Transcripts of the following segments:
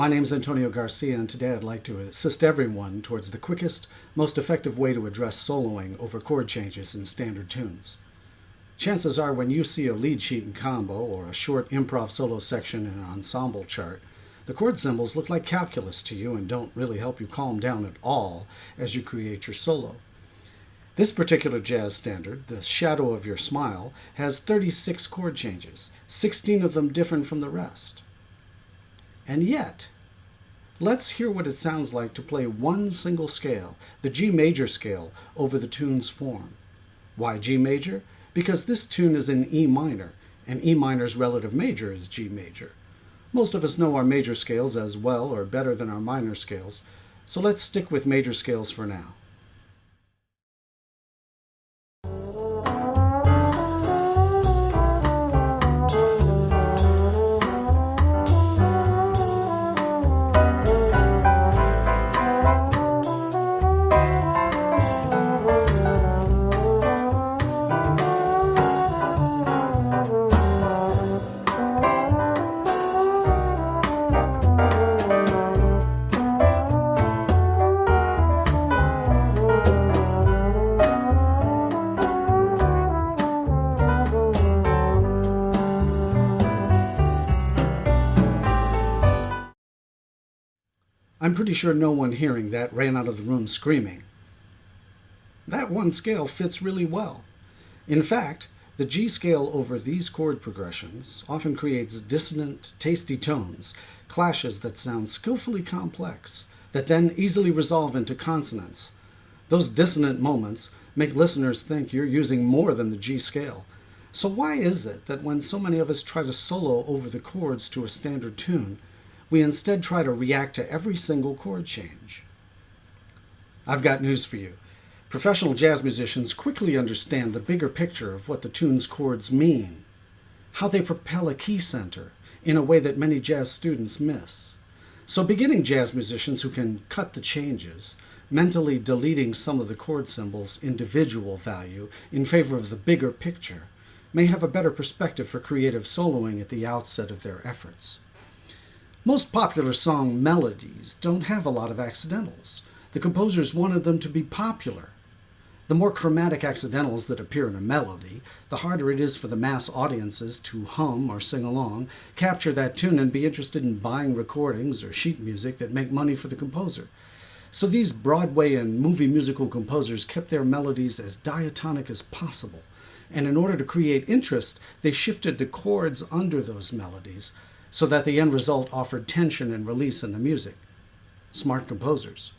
My name is Antonio Garcia, and today I'd like to assist everyone towards the quickest, most effective way to address soloing over chord changes in standard tunes. Chances are when you see a lead sheet and combo or a short improv solo section in an ensemble chart, the chord symbols look like calculus to you and don't really help you calm down at all as you create your solo. This particular jazz standard, The Shadow of Your Smile, has 36 chord changes, 16 of them different from the rest. And yet, let's hear what it sounds like to play one single scale, the G major scale, over the tune's form. Why G major? Because this tune is in E minor, and E minor's relative major is G major. Most of us know our major scales as well or better than our minor scales, so let's stick with major scales for now. I'm pretty sure no one hearing that ran out of the room screaming. That one scale fits really well. In fact, the G scale over these chord progressions often creates dissonant, tasty tones, clashes that sound skillfully complex, that then easily resolve into consonants. Those dissonant moments make listeners think you're using more than the G scale. So why is it that when so many of us try to solo over the chords to a standard tune, we instead try to react to every single chord change? I've got news for you. Professional jazz musicians quickly understand the bigger picture of what the tune's chords mean, how they propel a key center in a way that many jazz students miss. So beginning jazz musicians who can cut the changes, mentally deleting some of the chord symbols' individual value in favor of the bigger picture, may have a better perspective for creative soloing at the outset of their efforts. Most popular song melodies don't have a lot of accidentals. The composers wanted them to be popular. The more chromatic accidentals that appear in a melody, the harder it is for the mass audiences to hum or sing along, capture that tune, and be interested in buying recordings or sheet music that make money for the composer. So these Broadway and movie musical composers kept their melodies as diatonic as possible, and in order to create interest, they shifted the chords under those melodies, so that the end result offered tension and release in the music. Smart composers.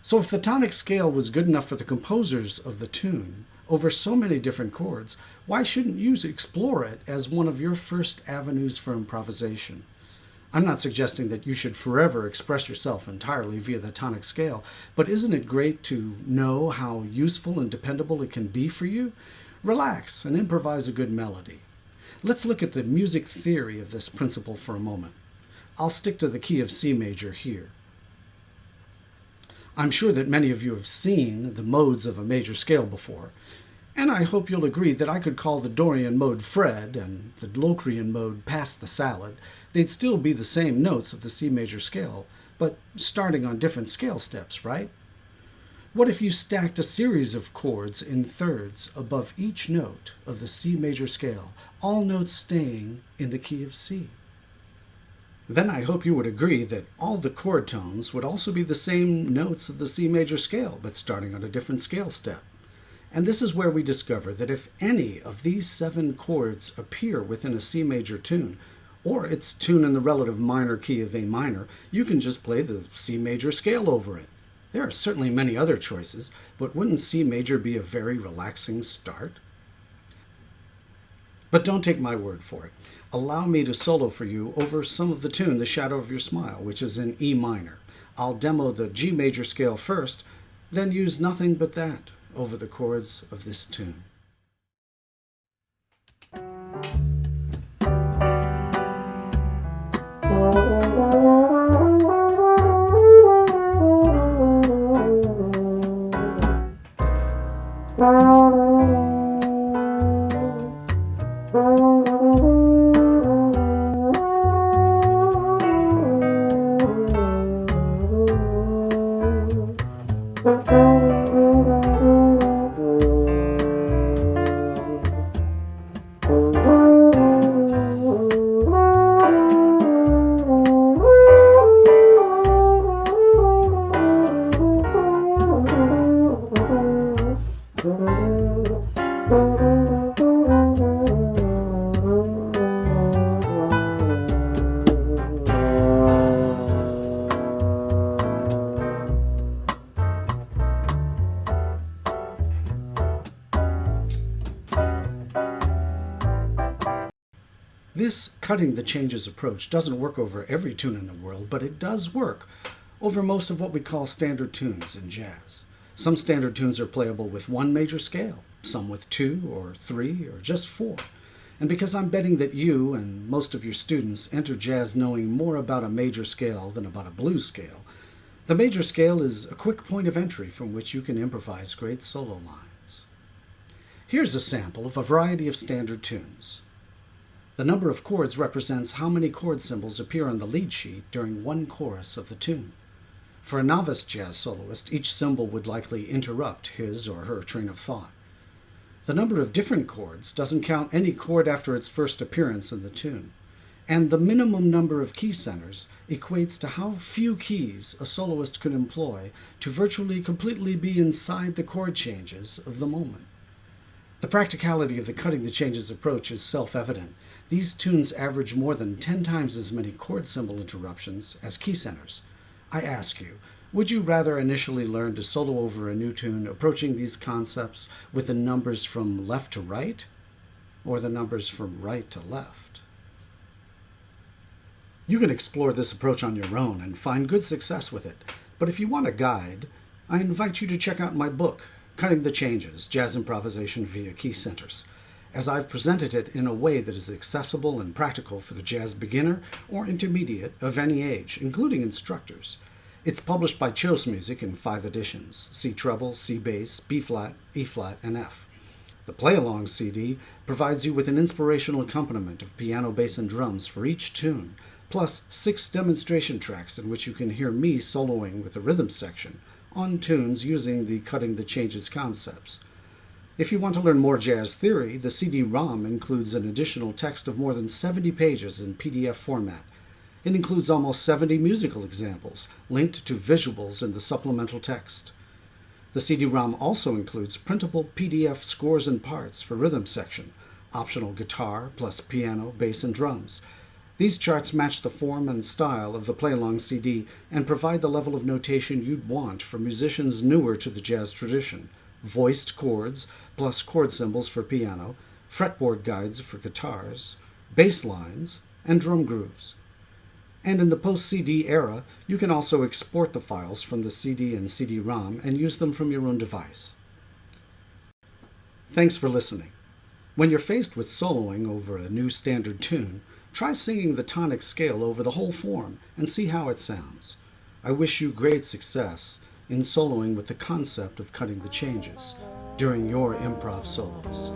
So if the tonic scale was good enough for the composers of the tune over so many different chords, why shouldn't you explore it as one of your first avenues for improvisation? I'm not suggesting that you should forever express yourself entirely via the tonic scale, but isn't it great to know how useful and dependable it can be for you? Relax and improvise a good melody. Let's look at the music theory of this principle for a moment. I'll stick to the key of C major here. I'm sure that many of you have seen the modes of a major scale before, and I hope you'll agree that I could call the Dorian mode Fred and the Locrian mode Pass the Salad. They'd still be the same notes of the C major scale, but starting on different scale steps, right? What if you stacked a series of chords in thirds above each note of the C major scale, all notes staying in the key of C? Then I hope you would agree that all the chord tones would also be the same notes of the C major scale, but starting on a different scale step. And this is where we discover that if any of these 7 chords appear within a C major tune, or its tune in the relative minor key of A minor, you can just play the C major scale over it. There are certainly many other choices, but wouldn't C major be a very relaxing start? But don't take my word for it. Allow me to solo for you over some of the tune, The Shadow of Your Smile, which is in E minor. I'll demo the G major scale first, then use nothing but that over the chords of this tune. This cutting the changes approach doesn't work over every tune in the world, but it does work over most of what we call standard tunes in jazz. Some standard tunes are playable with one major scale, some with two or three or just four. And because I'm betting that you and most of your students enter jazz knowing more about a major scale than about a blues scale, the major scale is a quick point of entry from which you can improvise great solo lines. Here's a sample of a variety of standard tunes. The number of chords represents how many chord symbols appear on the lead sheet during one chorus of the tune. For a novice jazz soloist, each symbol would likely interrupt his or her train of thought. The number of different chords doesn't count any chord after its first appearance in the tune. And the minimum number of key centers equates to how few keys a soloist could employ to virtually completely be inside the chord changes of the moment. The practicality of the cutting the changes approach is self-evident. These tunes average more than 10 times as many chord symbol interruptions as key centers. I ask you, would you rather initially learn to solo over a new tune approaching these concepts with the numbers from left to right, or the numbers from right to left? You can explore this approach on your own and find good success with it, but if you want a guide, I invite you to check out my book, Cutting the Changes, Jazz Improvisation via Key Centers, as I've presented it in a way that is accessible and practical for the jazz beginner or intermediate of any age, including instructors. It's published by Chose Music in 5 editions: C treble, C bass, B flat, E flat, and F. The play-along CD provides you with an inspirational accompaniment of piano, bass, and drums for each tune, plus 6 demonstration tracks in which you can hear me soloing with the rhythm section on tunes using the cutting the changes concepts. If you want to learn more jazz theory, the CD-ROM includes an additional text of more than 70 pages in PDF format. It includes almost 70 musical examples linked to visuals in the supplemental text. The CD-ROM also includes printable PDF scores and parts for rhythm section, optional guitar, plus piano, bass, and drums. These charts match the form and style of the play-along CD and provide the level of notation you'd want for musicians newer to the jazz tradition: voiced chords, plus chord symbols for piano, fretboard guides for guitars, bass lines, and drum grooves. And in the post-CD era, you can also export the files from the CD and CD-ROM and use them from your own device. Thanks for listening. When you're faced with soloing over a new standard tune, try singing the tonic scale over the whole form and see how it sounds. I wish you great success in soloing with the concept of cutting the changes during your improv solos.